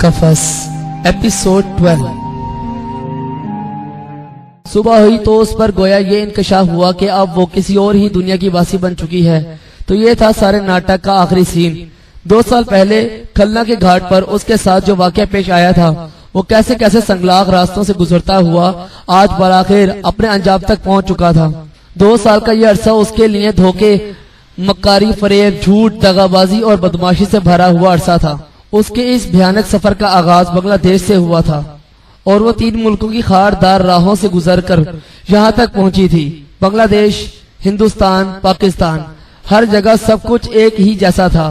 कफस episode 12। सुबह हुई तो उस पर गोया ये इंकशाफ हुआ कि अब वो किसी और ही दुनिया की वासी बन चुकी है। तो ये था सारे नाटक का आखिरी सीन। 2 साल पहले खलना के घाट पर उसके साथ जो वाकया पेश आया था, वो कैसे कैसे संगलाख रास्तों से गुजरता हुआ आज बराखिर अपने अंजाम तक पहुंच चुका था। 2 साल का ये अरसा उसके लिए धोखे, मक्कारी, फरेब, झूठ, दगाबाजी और बदमाशी से भरा हुआ अरसा था। उसके इस भयानक सफर का आगाज बांग्लादेश से हुआ था और वो 3 मुल्कों की खारदार राहों से गुजरकर यहाँ तक पहुंची थी। बांग्लादेश, हिंदुस्तान, पाकिस्तान, हर जगह सब कुछ एक ही जैसा था।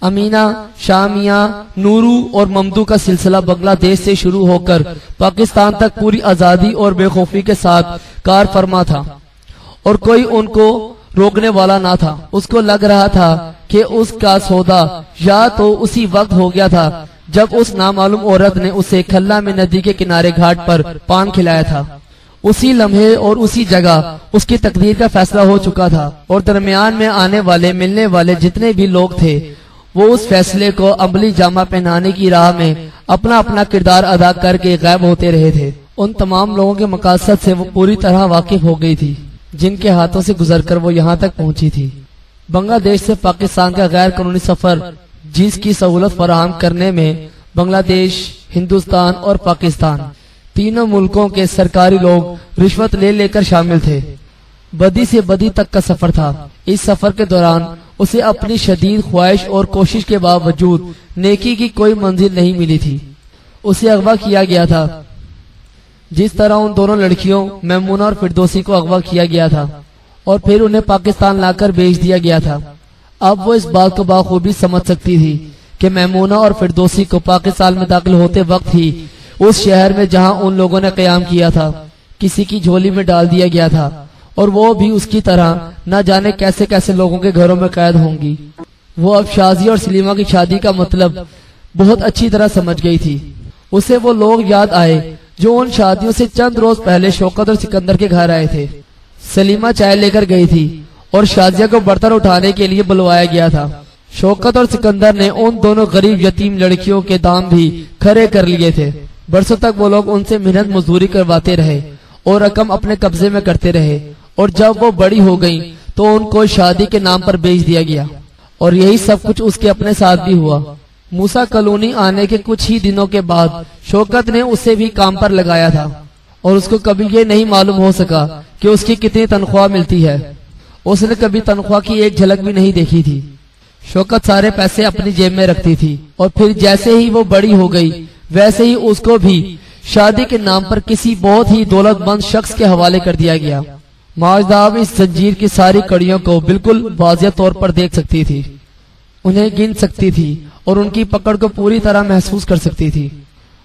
अमीना, शामिया, नूरू और ममदू का सिलसिला बांग्लादेश से शुरू होकर पाकिस्तान तक पूरी आजादी और बेखौफी के साथ कार फरमा था और कोई उनको रोकने वाला ना था। उसको लग रहा था कि उसका सौदा या तो उसी वक्त हो गया था जब उस नामालूम औरत ने उसे खल्ला में नदी के किनारे घाट पर पान खिलाया था। उसी लम्हे और उसी जगह उसकी तकदीर का फैसला हो चुका था और दरमियान में आने वाले, मिलने वाले जितने भी लोग थे, वो उस फैसले को अमली जामा पहनाने की राह में अपना अपना किरदार अदा करके गायब होते रहे थे। उन तमाम लोगों के मकासद से वो पूरी तरह वाकिफ हो गई थी, जिनके हाथों से गुजरकर वो यहाँ तक पहुंची थी। बांग्लादेश से पाकिस्तान का गैर कानूनी सफर, जिसकी सहूलत फराहम करने में बांग्लादेश, हिंदुस्तान और पाकिस्तान तीनों मुल्कों के सरकारी लोग रिश्वत ले लेकर शामिल थे। बदी से बदी तक का सफर था। इस सफर के दौरान उसे अपनी शदीद ख्वाहिश और कोशिश के बावजूद नेकी की कोई मंजिल नहीं मिली थी। उसे अगवा किया गया था, जिस तरह उन दोनों लड़कियों मैमूना और फिरदौसी को अगवा किया गया था और फिर उन्हें पाकिस्तान लाकर बेच दिया गया था। अब वो इस बात को बाखूबी समझ सकती थी कि मैमूना और फिरदौसी को पाकिस्तान में दाखिल होते वक्त ही उस शहर में जहां उन लोगों ने कयाम किया था, किसी की झोली में डाल दिया गया था और वो भी उसकी तरह न जाने कैसे कैसे लोगों के घरों में कैद होंगी। वो अब शाजी और सलीमा की शादी का मतलब बहुत अच्छी तरह समझ गई थी। उसे वो लोग याद आए जो उन शादियों से चंद रोज पहले शौकत और सिकंदर के घर आए थे। सलीमा चाय लेकर गई थी और शाजिया को बर्तन उठाने के लिए बुलवाया गया था। शौकत और सिकंदर ने उन दोनों गरीब यतीम लड़कियों के दाम भी खरे कर लिए थे। बरसों तक वो लोग उनसे मेहनत मजदूरी करवाते रहे और रकम अपने कब्जे में करते रहे और जब वो बड़ी हो गई तो उनको शादी के नाम पर बेच दिया गया। और यही सब कुछ उसके अपने साथ भी हुआ। मूसा कॉलोनी आने के कुछ ही दिनों के बाद शौकत ने उसे भी काम पर लगाया था और उसको कभी ये नहीं मालूम हो सका कि उसकी कितनी तनख्वाह मिलती है। उसने कभी तनख्वाह की एक झलक भी नहीं देखी थी। शौकत सारे पैसे अपनी जेब में रखती थी और फिर जैसे ही वो बड़ी हो गई वैसे ही उसको भी शादी के नाम पर किसी बहुत ही दौलतमंद शख्स के हवाले कर दिया गया। माजदा अब इस जंजीर की सारी कड़ियों को बिल्कुल वाज़ेह तौर पर देख सकती थी, उन्हें गिन सकती थी और उनकी पकड़ को पूरी तरह महसूस कर सकती थी।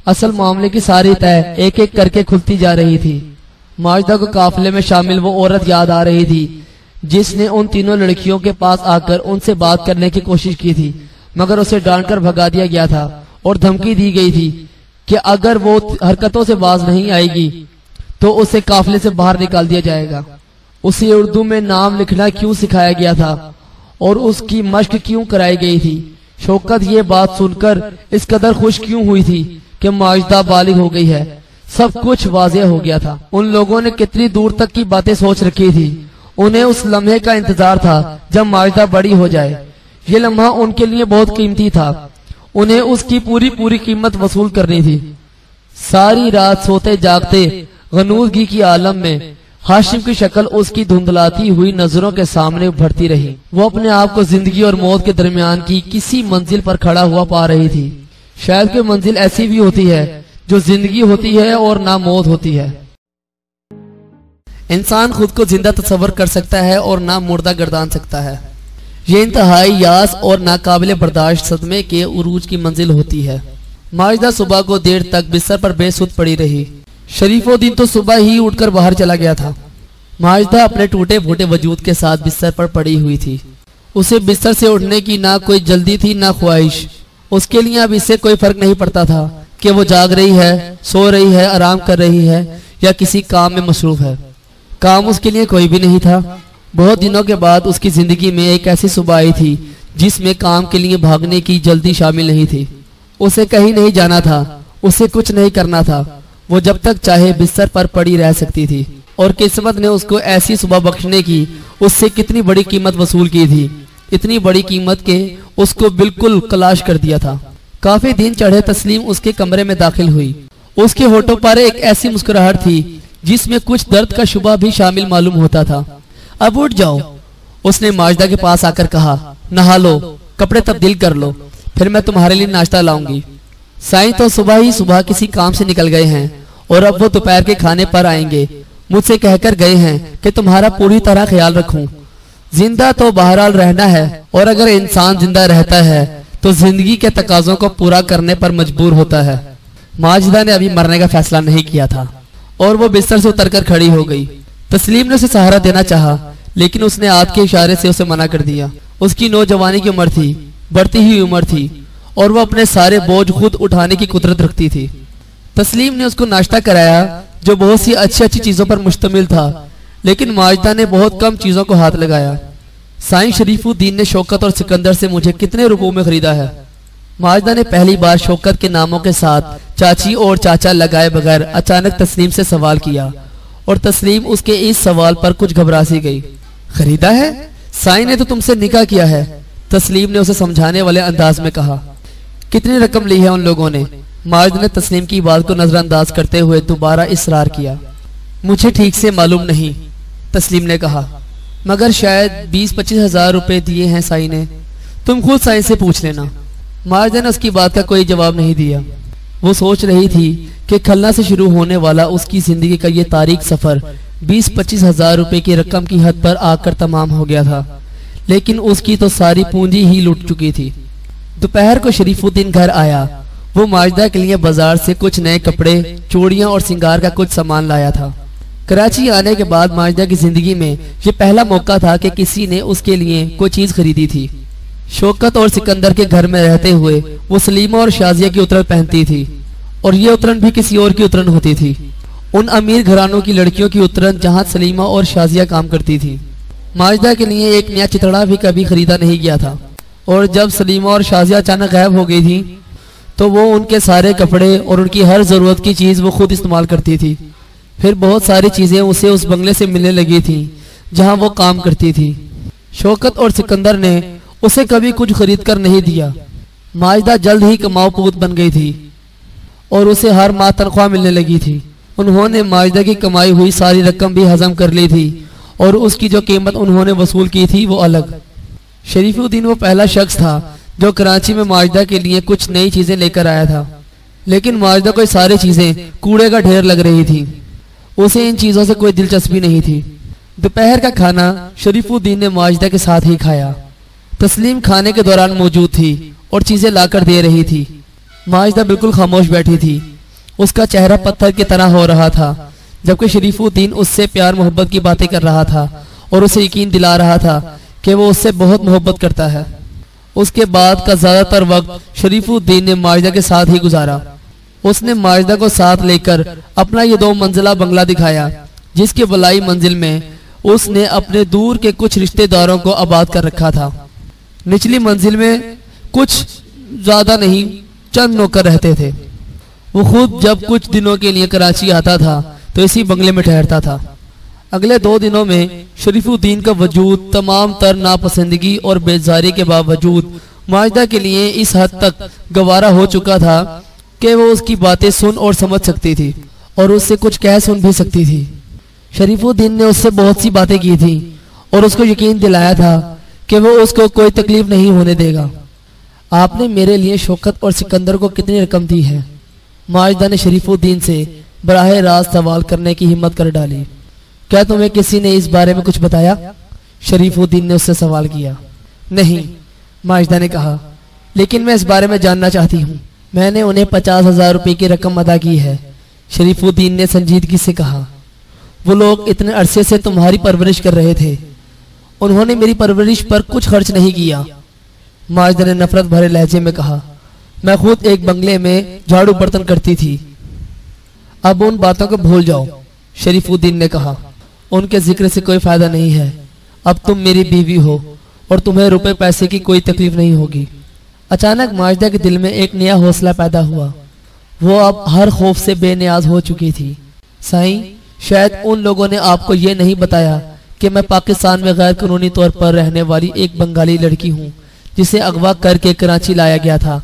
असल मामले की सारी तय एक एक करके खुलती जा रही थी। माजदा को काफिले में शामिल वो औरत याद आ रही थी जिसने उन तीनों लड़कियों के पास आकर उनसे बात करने की कोशिश की थी, मगर उसे डांटकर भगा दिया गया था और धमकी दी गई थी कि अगर वो हरकतों से बाज नहीं आएगी तो उसे काफिले से बाहर निकाल दिया जाएगा। उसे उर्दू में नाम लिखना क्यों सिखाया गया था और उसकी मश्क क्यों कराई गई थी। शौकत ये बात सुनकर इस कदर खुश क्यों हुई थी कि माजदा बालिग हो गई है। सब कुछ वाज़ेह हो गया था। उन लोगों ने कितनी दूर तक की बातें सोच रखी थी। उन्हें उस लम्हे का इंतजार था जब माजदा बड़ी हो जाए। ये लम्हा उनके लिए बहुत कीमती था। उन्हें उसकी पूरी पूरी कीमत वसूल करनी थी। सारी रात सोते जागते गनूदगी की आलम में हाशिम की शक्ल उसकी धुंधलाती हुई नजरों के सामने उभरती रही। वो अपने आप को जिंदगी और मौत के दरमियान की किसी मंजिल पर खड़ा हुआ पा रही थी। शायद कोई मंजिल ऐसी भी होती है जो जिंदगी होती है और ना मौत होती है। इंसान खुद को जिंदा तस्वर कर सकता है और ना मुर्दा गर्दान सकता है। ये इंतहाई यास और नाकाबिले बर्दाश्त सदमे के उरूज की मंजिल होती है। माजदा सुबह को देर तक बिस्तर पर बेसुध पड़ी रही। शरीफुद्दीन तो सुबह ही उठकर बाहर चला गया था। माजदा अपने टूटे फूटे वजूद के साथ बिस्तर पर पड़ी हुई थी। उसे बिस्तर से उठने की ना कोई जल्दी थी ना ख्वाहिश। उसके लिए अब इससे कोई फर्क नहीं पड़ता था कि वो जाग रही है, सो रही है, आराम कर रही है या किसी काम में मसरूफ है। काम उसके लिए कोई भी नहीं था। बहुत दिनों के बाद उसकी जिंदगी में एक ऐसी सुबह आई थी जिसमें काम के लिए भागने की जल्दी शामिल नहीं थी। उसे कहीं नहीं जाना था, उसे कुछ नहीं करना था। वो जब तक चाहे बिस्तर पर पड़ी रह सकती थी। और किस्मत ने उसको ऐसी सुबह बख्शने की उससे कितनी बड़ी कीमत वसूल की थी, इतनी बड़ी कीमत के उसको बिल्कुल तलाश कर दिया था। काफी दिन चढ़े तस्लीम उसके कमरे में दाखिल हुई। उसके होठों पर एक ऐसी मुस्कुराहट थी जिसमें कुछ दर्द का शुबा भी शामिल मालूम होता था। अब उठ जाओ, उसने माजिदा के पास आकर कहा। नहा लो, कपड़े तब्दील कर लो, फिर मैं तुम्हारे लिए नाश्ता लाऊंगी। साईं तो सुबह ही सुबह किसी काम से निकल गए हैं और अब वो दोपहर के खाने पर आएंगे। मुझसे कहकर गए हैं कि तुम्हारा पूरी तरह ख्याल रखूं। जिंदा तो बहरहाल रहना है, और अगर इंसान जिंदा रहता है तो जिंदगी के तकाजों को पूरा करने पर मजबूर होता है। माजिदा ने अभी मरने का फैसला नहीं किया था और वो बिस्तर से उतरकर खड़ी हो गई। तस्लीम ने उसे सहारा देना चाहा, लेकिन उसने हाथ के इशारे से उसे मना कर दिया। उसकी नौजवानी की उम्र थी, बढ़ती हुई उम्र थी, और वो अपने सारे बोझ खुद उठाने की कुदरत रखती थी। तस्लीम ने उसको नाश्ता कराया जो बहुत सी अच्छी अच्छी चीजों पर मुश्तमिल था, लेकिन माजिदा ने बहुत कम चीजों को हाथ लगाया। साईं शरीफुद्दीन ने शौकत और सिकंदर से मुझे कितने रुपयों में खरीदा है? माजिदा ने पहली बार शौकत के नामों के साथ चाची और चाचा लगाए बगैर अचानक तस्लीम से सवाल किया, और तस्लीम उसके इस सवाल पर कुछ घबरा सी गई। खरीदा है? साईं ने तो तुमसे निकाह किया है, तस्लीम ने उसे समझाने वाले अंदाज में कहा। कितनी रकम ली है उन लोगों ने? माजिद ने तस्लीम की बात को नजरअंदाज करते हुए दोबारा इसरार किया। मुझे ठीक से मालूम नहीं, तस्लीम ने कहा, मगर शायद 20-25 हजार रुपए दिए हैं साईं ने। तुम खुद साईं से पूछ लेना। माजिद ने उसकी बात का कोई जवाब नहीं दिया। वो सोच रही थी कि खलना से शुरू होने वाला उसकी जिंदगी का ये तारीख सफर 20-25 हजार रुपए की रकम की हद पर आकर तमाम हो गया था, लेकिन उसकी तो सारी पूंजी ही लुट चुकी थी। दोपहर को शरीफुद्दीन घर आया। वो माजिदा के लिए बाजार से कुछ नए कपड़े, चूड़ियां और सिंगार का कुछ सामान लाया था। कराची आने के बाद माजिदा की जिंदगी में ये पहला मौका था कि किसी ने उसके लिए कोई चीज खरीदी थी। शौकत और सिकंदर के घर में रहते हुए वो सलीमा और शाजिया की उतरन पहनती थी, और ये उतरन भी किसी और की उतरन होती थी। उन अमीर घरानों की लड़कियों की उतरन जहाँ सलीमा और शाजिया काम करती थी। माजिदा के लिए एक नया चितड़ा भी कभी खरीदा नहीं गया था, और जब सलीमा और शाजिया अचानक गायब हो गई थी तो वो उनके सारे कपड़े और उनकी हर जरूरत की चीज वो खुद इस्तेमाल करती थी। फिर बहुत सारी चीजें उसे उस बंगले से मिलने लगी थी जहां वो काम करती थी। शौकत और सिकंदर ने उसे कभी कुछ खरीद कर नहीं दिया। माजिदा जल्द ही कमाऊ पूत बन गई थी और उसे हर माह तनख्वाह मिलने लगी थी। उन्होंने माजिदा की कमाई हुई सारी रकम भी हजम कर ली थी, और उसकी जो कीमत उन्होंने वसूल की थी वो अलग। शरीफुद्दीन वो पहला शख्स था जो कराची में माजिदा के लिए कुछ नई चीजें लेकर आया था, लेकिन माजिदा को सारी चीजें कूड़े का ढेर लग रही थी। उसे इन चीजों से कोई दिलचस्पी नहीं थी। दोपहर का खाना शरीफुद्दीन ने माजिदा के साथ ही खाया। तस्लीम खाने के दौरान मौजूद थी और चीजें लाकर दे रही थी। माजिदा बिल्कुल खामोश बैठी थी। उसका चेहरा पत्थर की तरह हो रहा था, जबकि शरीफुद्दीन उससे प्यार मोहब्बत की बातें कर रहा था और उसे यकीन दिला रहा था कि वो उससे बहुत मोहब्बत करता है। उसके बाद का ज्यादातर वक्त शरीफुद्दीन ने माजिदा के साथ ही गुजारा। उसने माजिदा को साथ लेकर अपना ये 2 मंजिला बंगला दिखाया, जिसके बलाई मंजिल में उसने अपने दूर के कुछ रिश्तेदारों को आबाद कर रखा था। निचली मंजिल में कुछ ज्यादा नहीं, चंद नौकर रहते थे। वो खुद जब कुछ दिनों के लिए कराची आता था तो इसी बंगले में ठहरता था। अगले 2 दिनों में शरीफुद्दीन का वजूद तमाम तर नापसंदगी और बेजारी के बावजूद माजिदा के लिए इस हद तक गवारा हो चुका था कि वो उसकी बातें सुन और समझ सकती थी, और उससे कुछ कह सुन भी सकती थी। शरीफुद्दीन ने उससे बहुत सी बातें की थी और उसको यकीन दिलाया था कि वो उसको कोई तकलीफ नहीं होने देगा। आपने मेरे लिए शौकत और सिकंदर को कितनी रकम दी है? माजिदा ने शरीफुद्दीन से बराह रास्त सवाल करने की हिम्मत कर डाली। क्या तुम्हें किसी ने इस बारे में कुछ बताया? शरीफुद्दीन ने उससे सवाल किया। नहीं, माजिदा ने कहा, लेकिन मैं इस बारे में जानना चाहती हूँ। मैंने उन्हें 50 हजार रुपए की रकम अदा की है, शरीफुद्दीन ने संजीदगी से कहा। वो लोग इतने अरसे से तुम्हारी परवरिश कर रहे थे, उन्होंने मेरी परवरिश पर कुछ खर्च नहीं किया, माजिदा ने नफरत भरे लहजे में कहा। मैं खुद एक बंगले में झाड़ू बर्तन करती थी। अब उन बातों को भूल जाओ, शरीफुद्दीन ने कहा। उनके जिक्र से कोई फायदा नहीं है। अब तुम मेरी बीवी हो और तुम्हें रुपए पैसे की कोई तकलीफ नहीं होगी। अचानक माजिदा के दिल में एक नया हौसला पैदा हुआ। वो अब हर खौफ से बेनियाज हो चुकी थी। साईं, शायद उन लोगों ने आपको ये नहीं बताया कि मैं पाकिस्तान में गैर कानूनी तौर पर रहने वाली एक बंगाली लड़की हूँ जिसे अगवा करके कराची लाया गया था।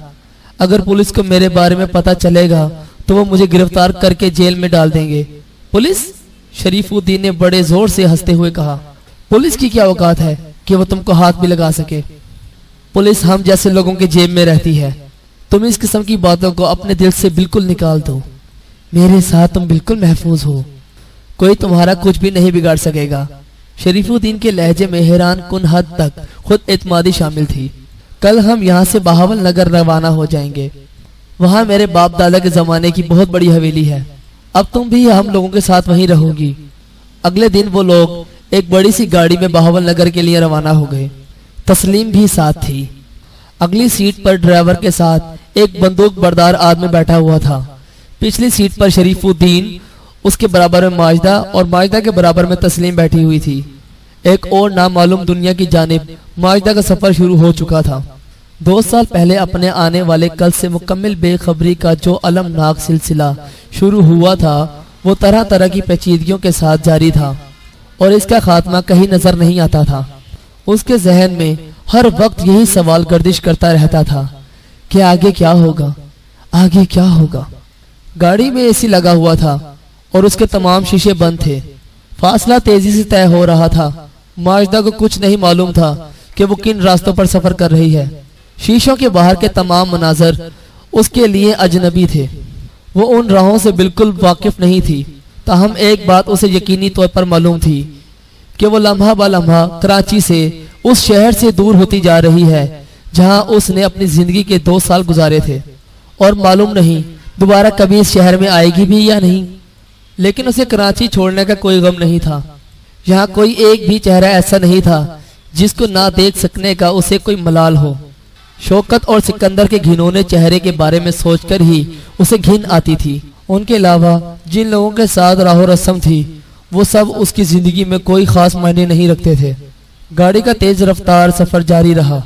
अगर पुलिस को मेरे बारे में पता चलेगा तो वो मुझे गिरफ्तार करके जेल में डाल देंगे। पुलिस? शरीफुद्दीन ने बड़े जोर से हंसते हुए कहा। पुलिस की क्या औकात है कि वो तुमको हाथ भी लगा सके? पुलिस हम जैसे लोगों के जेब में रहती है। तुम इस किस्म की बातों को अपने दिल से बिल्कुल निकाल दो। मेरे साथ तुम बिल्कुल महफूज हो, कोई तुम्हारा कुछ भी नहीं बिगाड़ सकेगा। शरीफुद्दीन के लहजे में हैरान कुन हद तक खुद एतमादी शामिल थी। कल हम यहाँ से बहावल नगर रवाना हो जाएंगे। वहाँ मेरे बाप दादा के जमाने की बहुत बड़ी हवेली है। अब तुम भी हम लोगों के साथ वहीं रहोगी। अगले दिन वो लोग एक बड़ी सी गाड़ी में बहावल नगर के लिए रवाना हो गए। तस्लीम भी साथ थी। अगली सीट पर ड्राइवर के साथ एक बंदूक बरदार आदमी बैठा हुआ था। पिछली सीट पर शरीफुद्दीन, उसके बराबर में माजिदा और माजिदा के बराबर में तस्लीम बैठी हुई थी। एक और नामालूम दुनिया की जानिब माजिदा का सफर शुरू हो चुका था। 2 साल पहले अपने आने वाले कल से मुकम्मल बेखबरी का जो अलमनाक सिलसिला शुरू हुआ था वो तरह तरह की पेचीदगियों के साथ जारी था और इसका खात्मा कहीं नजर नहीं आता था। उसके जहन में हर वक्त यही सवाल गर्दिश करता रहता था कि आगे क्या होगा, आगे क्या होगा। गाड़ी में एसी लगा हुआ था और उसके तमाम शीशे बंद थे। फासला तेजी से तय हो रहा था। माजिदा को कुछ नहीं मालूम था कि वो किन रास्तों पर सफर कर रही है। शीशों के बाहर के तमाम मनाजर उसके लिए अजनबी थे। वो उन राहों से बिल्कुल वाकिफ नहीं थी। ताहम एक बात उसे यकीनी तौर पर मालूम थी कि वो लम्हा ब लम्हा कराची से उस शहर से दूर होती जा रही है जहां उसने अपनी जिंदगी के 2 साल गुजारे थे, और मालूम नहीं दोबारा कभी इस शहर में आएगी भी या नहीं। लेकिन उसे कराची छोड़ने का कोई गम नहीं था। यहाँ कोई एक भी चेहरा ऐसा नहीं था जिसको ना देख सकने का उसे कोई मलाल हो। शौकत और सिकंदर के घिनौने चेहरे के बारे में सोचकर ही उसे घिन आती थी। उनके अलावा जिन लोगों के साथ राहो रस्म थी वो सब उसकी जिंदगी में कोई खास मायने नहीं रखते थे। गाड़ी का तेज रफ्तार सफर जारी रहा।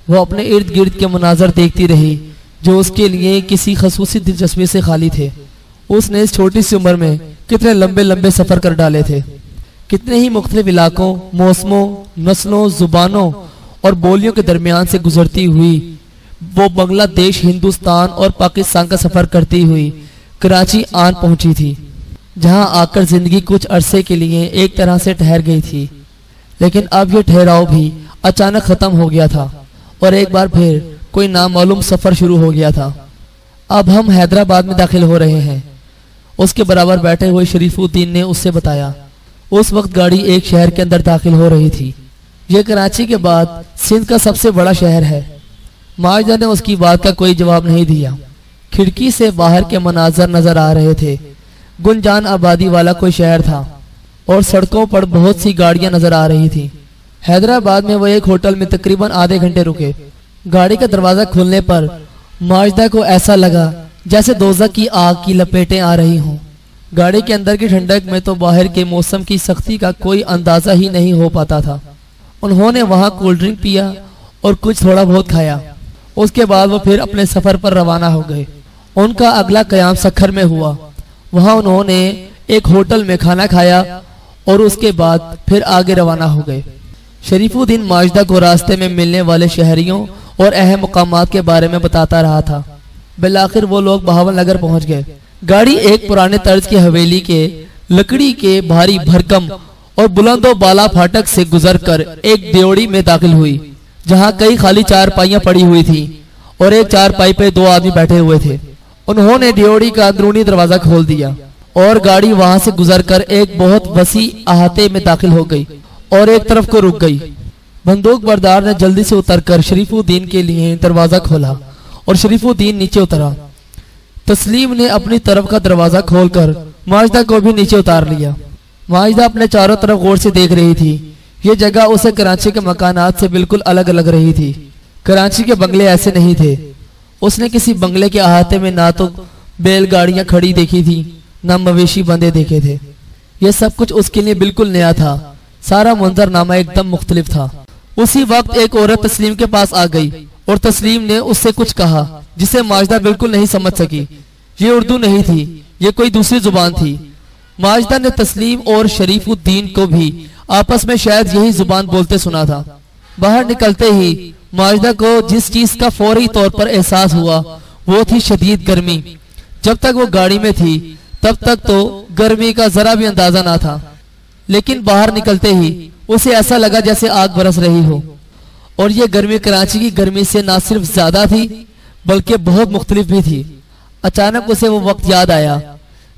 वो अपने इर्द गिर्द के मनाजर देखती रही जो उसके लिए किसी खसूसी दिलचस्पी से खाली थे। उसने इस छोटी सी उम्र में कितने लंबे लंबे सफर कर डाले थे। कितने ही मुख्तलिफ इलाकों, मौसमों, नस्लों, जुबानों और बोलियों के दरमियान से गुजरती हुई वो बांग्लादेश, हिंदुस्तान और पाकिस्तान का सफर करती हुई कराची आन पहुंची थी, जहां आकर जिंदगी कुछ अरसे के लिए एक तरह से ठहर गई थी। लेकिन अब यह ठहराव भी अचानक खत्म हो गया था और एक बार फिर कोई नामालूम सफर शुरू हो गया था। अब हम हैदराबाद में दाखिल हो रहे हैं, उसके बराबर बैठे हुए शरीफुद्दीन ने उससे बताया। उस वक्त गाड़ी एक शहर के अंदर दाखिल हो रही थी। यह कराची के बाद सिंध का सबसे बड़ा शहर है। माजिदा ने उसकी बात का कोई जवाब नहीं दिया। खिड़की से बाहर के मनाजर नजर आ रहे थे। गुंजान आबादी वाला कोई शहर था और सड़कों पर बहुत सी गाड़ियां नजर आ रही थी। हैदराबाद में वो एक होटल में तकरीबन आधे घंटे रुके। गाड़ी का दरवाजा खुलने पर माजिदा को ऐसा लगा जैसे दोज़ख की आग की लपेटें आ रही हों। गाड़ी के अंदर की ठंडक में तो बाहर के मौसम की सख्ती का कोई अंदाजा ही नहीं हो पाता था। उन्होंने वहां कोल्ड ड्रिंक पिया और कुछ थोड़ा बहुत खाया। उसके बाद वो फिर अपने सफर पर रवाना हो गए। उनका अगला कयाम सखर में हुआ। वहां उन्होंने एक होटल में खाना खाया और उसके बाद फिर आगे रवाना हो गए। शरीफुद्दीन माजिदा को रास्ते में मिलने वाले शहरियों और अहम मुकामात के बारे में बताता रहा था। बिलाखिर वो लोग बहावल नगर पहुंच गए। गाड़ी एक पुराने तर्ज की हवेली के लकड़ी के भारी भरकम और बुलंदो बाला फाटक से गुजरकर एक ड्योढ़ी में दाखिल हुई, जहां कई खाली चारपाइयां पड़ी हुई थी और एक चारपाई पे 2 आदमी बैठे हुए थे। उन्होंने ड्योढ़ी का अंदरूनी दरवाजा खोल दिया और गाड़ी वहां से गुजरकर एक बहुत वसी अहाते में दाखिल हो गई और एक तरफ को रुक गई। बंदूक बरदार ने जल्दी से उतरकर शरीफुद्दीन के लिए दरवाजा खोला और शरीफुद्दीन नीचे उतरा। तस्लीम ने अपनी तरफ का दरवाजा खोलकर माजिदा को भी नीचे उतार लिया। माजिदा अपने चारों तरफ गौर से देख रही थी। ये जगह उसे कराची के मकानात से बिल्कुल अलग लग रही थी। कराची के बंगले ऐसे नहीं थे। उसने किसी बंगले के अहाते में ना तो बैलगाड़ियां खड़ी देखी थी, ना मवेशी बंधे देखे थे। यह सब कुछ उसके लिए बिल्कुल नया था। सारा मंजरनामा एकदम मुख्तलिफ था। उसी वक्त एक औरत तस्लीम के पास आ गई और तस्लीम ने उससे कुछ कहा जिसे माजिदा बिल्कुल नहीं समझ सकी। ये उर्दू नहीं थी, ये कोई दूसरी जुबान थी। माजिदा ने तस्लीम और शरीफुद्दीन को भी आपस में शायद यही जुबान बोलते सुना था। बाहर निकलते ही माजिदा को जिस चीज का फौरी तौर पर एहसास हुआ वो थी शदीद गर्मी। जब तक वो गाड़ी में थी तब तक तो गर्मी का जरा भी अंदाजा ना था, लेकिन बाहर निकलते ही उसे ऐसा लगा जैसे आग बरस रही हो। और ये गर्मी कराची की गर्मी से ना सिर्फ ज्यादा थी बल्कि बहुत मुख्तलिफ भी थी। अचानक उसे वो वक्त याद आया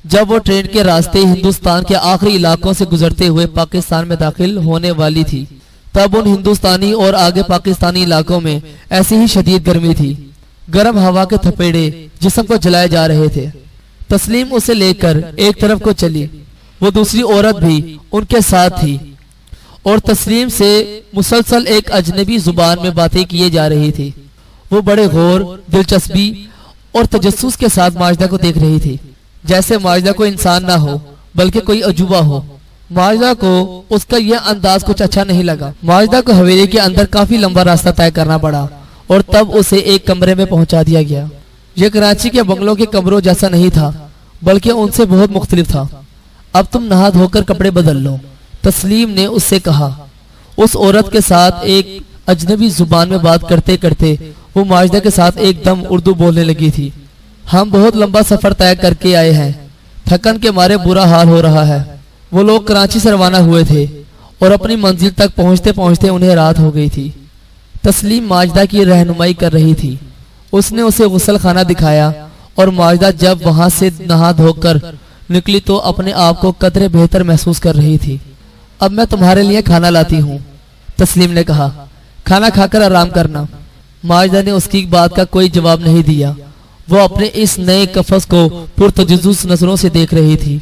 जब वो ट्रेन के रास्ते हिंदुस्तान के आखिरी इलाकों से गुजरते हुए पाकिस्तान में दाखिल होने वाली थी। तब उन हिंदुस्तानी और आगे पाकिस्तानी इलाकों में ऐसी ही शदीद गर्मी थी। गर्म हवा के थपेड़े जिस्म को जलाए जा रहे थे। तस्लीम उसे लेकर एक तरफ को चली। वो दूसरी औरत भी उनके साथ थी और तस्लीम से मुसलसल एक अजनबी जुबान में बातें किए जा रही थी। वो बड़े गौर, दिलचस्पी और तजस्सुस के साथ माजिदा को देख रही थी, जैसे माजिदा कोई इंसान ना हो बल्कि कोई अजूबा हो। माजिदा को उसका यह अंदाज कुछ अच्छा नहीं लगा। माजिदा को हवेली के अंदर काफी लंबा रास्ता तय करना पड़ा और तब उसे एक कमरे में पहुंचा दिया गया। यह कराची के बंगलों के कमरों जैसा नहीं था बल्कि उनसे बहुत मुख्तलिफ था। अब तुम नहा धोकर कपड़े बदल लो, तस्लीम ने उससे कहा। उस औरत के साथ एक अजनबी जुबान में बात करते करते वो माजिदा के साथ एकदम उर्दू बोलने लगी थी। हम बहुत लंबा सफर तय करके आए हैं, थकन के मारे बुरा हाल हो रहा है। वो लोग कराची से रवाना हुए थे और अपनी मंजिल तक पहुंचते पहुंचते उन्हें रात हो गई थी। तस्लीम माजिदा की रहनुमाई कर रही थी। उसने उसे गुसल खाना दिखाया और माजिदा जब वहां से नहा धोकर निकली तो अपने आप को कदरे बेहतर महसूस कर रही थी। अब मैं तुम्हारे लिए खाना लाती हूँ, तस्लीम ने कहा। खाना खाकर आराम करना। माजिदा ने उसकी बात का कोई जवाब नहीं दिया। वो अपने इस नए कफस को पुरतजस्सुस नजरों से देख रही थी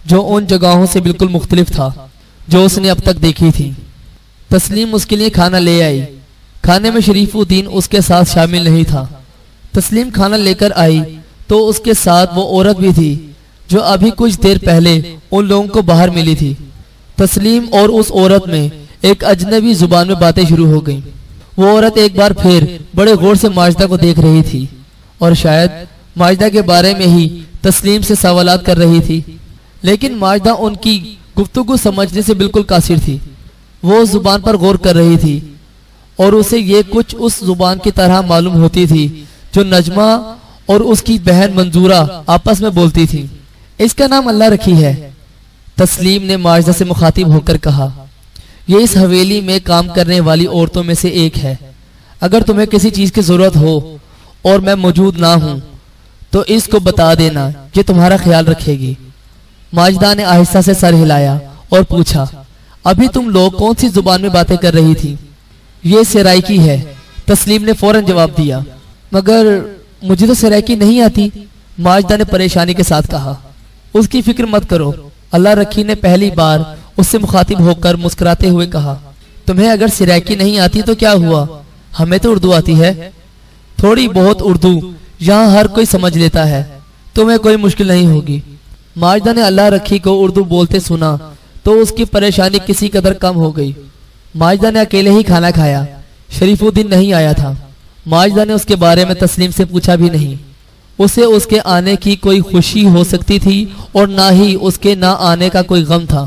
जो उन जगहों से बिल्कुल मुख्तलिफ था जो उसने अब तक देखी थी। तस्लीम उसके लिए खाना ले आई। खाने में शरीफुद्दीन उसके साथ शामिल नहीं था। तस्लीम खाना लेकर आई तो उसके साथ वो औरत भी थी जो अभी कुछ देर पहले उन लोगों को बाहर मिली थी। तस्लीम और उस औरत में एक अजनबी जुबान में बातें शुरू हो गईं। वो औरत एक बार फिर बड़े गौर से माजिदा को देख रही थी और शायद माजिदा के बारे में ही तस्लीम से सवालात कर रही थी, लेकिन माजिदा उनकी गुफ्तगू समझने से बिल्कुल कासिर थी। वो उस जुबान पर गौर कर रही थी और उसे ये कुछ उस जुबान की तरह मालूम होती थी जो नजमा और उसकी बहन मंजूरा आपस में बोलती थी। इसका नाम अल्लाह रखी है, तस्लीम ने माजिदा से मुखातिब होकर कहा। ये इस हवेली में काम करने वाली औरतों में से एक है। अगर तुम्हें किसी चीज की जरूरत हो और मैं मौजूद ना हूं तो इसको बता देना, ये तुम्हारा ख्याल रखेगी। माजिदा ने आहिस्ता से सर हिलाया और पूछा, अभी तुम लोग कौन सी जुबान में बातें कर रही थी? ये सराइकी है, तस्लीम ने फौरन जवाब दिया। मगर मुझे तो सराइकी नहीं आती, माजिदा ने परेशानी के साथ कहा। उसकी फिक्र मत करो, अल्लाह रखी ने पहली बार उससे मुखातिब होकर मुस्कुराते हुए कहा। तुम्हें अगर सराइकी नहीं आती तो क्या हुआ, हमें तो उर्दू आती है। थोड़ी बहुत उर्दू यहाँ हर कोई समझ लेता है, तुम्हें कोई मुश्किल नहीं होगी। माजिदा ने अल्लाह रखी को उर्दू बोलते सुना तो उसकी परेशानी किसी कदर कम हो गई। माजिदा ने अकेले ही खाना खाया। शरीफुद्दीन नहीं आया था। माजिदा ने उसके बारे में तस्लीम से पूछा भी नहीं। उसे उसके आने की कोई खुशी हो सकती थी और ना ही उसके ना आने का कोई गम था।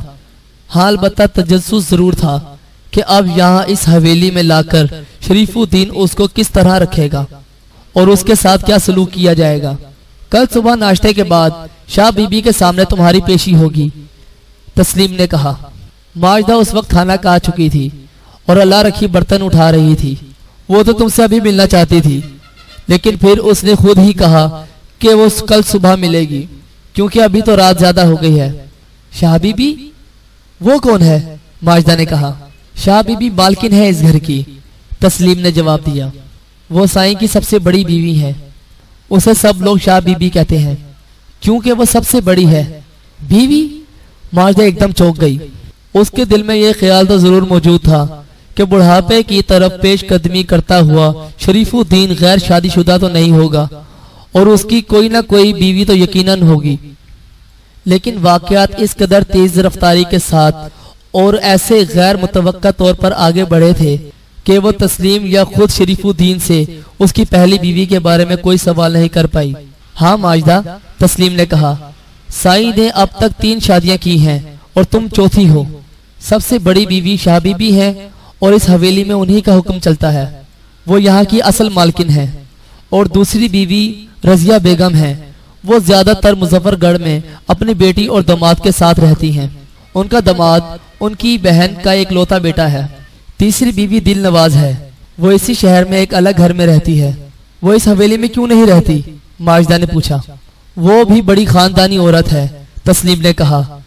हाँ, अलबत्ता तजस्सुस जरूर था कि अब यहाँ इस हवेली में लाकर शरीफुद्दीन उसको किस तरह रखेगा और उसके साथ क्या सलूक किया जाएगा। कल सुबह नाश्ते के बाद शाह बीबी के सामने तुम्हारी पेशी होगी, तस्लीम ने कहा। माजिदा उस वक्त खाना खा चुकी थी और अल्लाह रखी बर्तन उठा रही थी। वो तो तुमसे अभी मिलना चाहती थी, लेकिन फिर उसने खुद ही कहा कि वो कल सुबह मिलेगी क्योंकि अभी तो रात ज्यादा हो गई है। शाह बीबी? वो कौन है? माजिदा ने कहा। शाह बीबी मालकिन है इस घर की, तस्लीम ने जवाब दिया। वो साईं की सबसे बड़ी बीवी है। उसे सब लोग शाह बीबी कहते हैं क्योंकि वो सबसे बड़ी है। बीवी? माजिदा एकदम चौंक गई। उसके दिल में यह ख्याल तो जरूर मौजूद था कि बुढ़ापे की तरफ पेश कदमी करता हुआ शरीफुद्दीन गैर शादीशुदा तो नहीं होगा और उसकी कोई ना कोई बीवी तो यकीनन होगी। लेकिन वाकयात इस कदर तेज रफ्तारी के साथ और ऐसे गैर मुतवक्का तौर पर आगे बढ़े थे कि वो तस्लीम या खुद शरीफुद्दीन से उसकी पहली बीवी के बारे में कोई सवाल नहीं कर पाई। हाँ माजिदा, तस्लीम ने कहा, साईं ने अब तक 3 शादियां की हैं और तुम चौथी हो। सबसे बड़ी बीवी शाह बीबी है और इस हवेली में उन्हीं का हुक्म चलता है। वो यहाँ की असल मालकिन है। और दूसरी बीवी रजिया बेगम है। वो ज्यादातर मुजफ्फरगढ़ में अपनी बेटी और दामाद के साथ रहती हैं। उनका दामाद उनकी बहन का एक लौता बेटा है। तीसरी बीवी दिल नवाज है। वो इसी शहर में एक अलग घर में रहती है। वो इस हवेली में क्यों नहीं रहती? माजिदा ने पूछा। वो भी बड़ी खानदानी औरत है, तस्लीम ने कहा।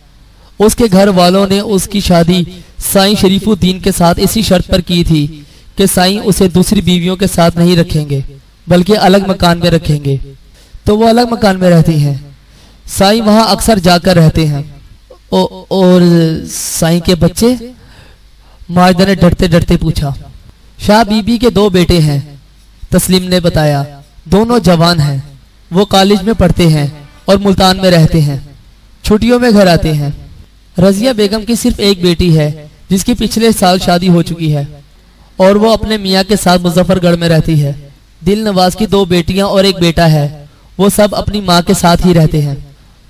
उसके घर वालों ने उसकी शादी साईं शरीफुद्दीन के साथ इसी शर्त पर की थी कि साईं उसे दूसरी बीवियों के साथ नहीं रखेंगे बल्कि अलग मकान में रखेंगे। तो वो अलग मकान में रहती हैं। साईं वहां अक्सर जाकर रहते हैं। और साईं के बच्चे? माजिदा ने डरते डरते पूछा। शाह बीबी के 2 बेटे हैं, तस्लीम ने बताया। दोनों जवान हैं। वो कॉलेज में पढ़ते हैं और मुल्तान में रहते हैं। छुट्टियों में घर आते हैं। रजिया बेगम की सिर्फ एक बेटी है जिसकी पिछले साल शादी हो चुकी है और वो अपने मियाँ के साथ मुजफ्फरगढ़ में रहती है। दिल नवाज की 2 बेटियां और एक बेटा है। वो सब अपनी माँ के साथ ही रहते हैं।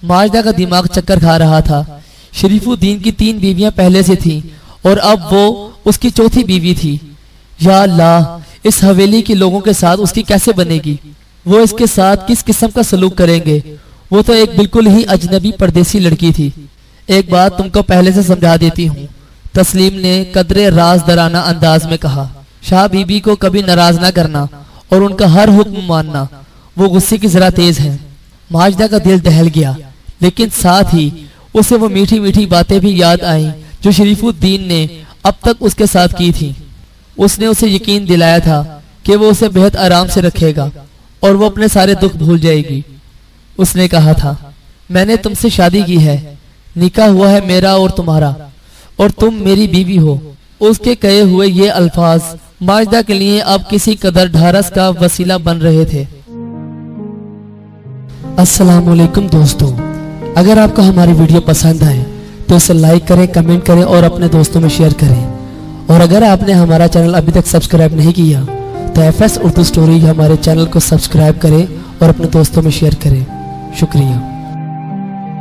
माजिदा का दिमाग चक्कर खा रहा था। शरीफुद्दीन की 3 बीवियां पहले से थीं और अब वो उसकी चौथी बीवी थी। या अल्लाह, इस हवेली के लोगों के साथ उसकी कैसे बनेगी? वो इसके साथ किस किस्म का सलूक करेंगे? वो तो एक बिल्कुल ही अजनबी परदेसी लड़की थी। एक बात तुमको पहले से समझा देती हूँ, तस्लीम ने कदरे राजदराना अंदाज में कहा। शाह बीबी को कभी नाराज ना करना और उनका हर हुक्म मानना। वो गुस्से की जरा तेज है। माजिदा का दिल दहल गया, लेकिन साथ ही उसे वो मीठी मीठी बातें भी याद आईं जो शरीफुद्दीन ने अब तक उसके साथ की थी। उसने उसे यकीन दिलाया था कि वो उसे बेहद आराम से रखेगा और वो अपने सारे दुख भूल जाएगी। उसने कहा था, मैंने तुमसे शादी की है, निकाह हुआ है मेरा और तुम्हारा, और तुम मेरी बीवी हो। उसके कहे हुए ये अल्फाज माजिदा के लिए अब किसी कदर ढारस का वसीला बन रहे थे। अस्सलामुअलैकुम दोस्तों, अगर आपको हमारी वीडियो पसंद आए तो इसे लाइक करें, कमेंट करें और अपने दोस्तों में शेयर करें। और अगर आपने हमारा चैनल अभी तक सब्सक्राइब नहीं किया तो FS उर्दू स्टोरी हमारे चैनल को सब्सक्राइब करें और अपने दोस्तों में शेयर करें। शुक्रिया।